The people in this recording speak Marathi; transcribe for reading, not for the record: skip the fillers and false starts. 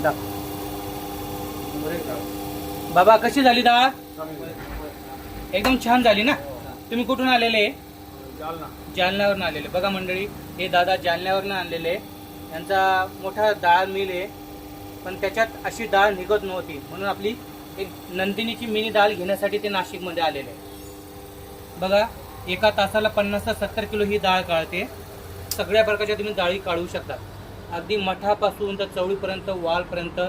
दाखव. बाबा कशी झाली डाळ? एकदम छान झाली ना. तुम्ही कुठून आलेले? जालन्यावरून आलेले. बघा मंडळी, हे दादा जालन्यावरून आणलेले. यांचा मोठा डाळ मिल आहे, पण त्याच्यात अशी डाळ निघत नव्हती, म्हणून आपली एक नंदिनीची मिनी डाळ घेण्यासाठी ते नाशिकमध्ये आलेले आहे. बघा, एका तासाला 50 ते 70 किलो ही डाळ काढते. सगळ्या प्रकारच्या तुम्ही डाळी काढू शकता, अगदी मठापासून तर चवळीपर्यंत, वालपर्यंत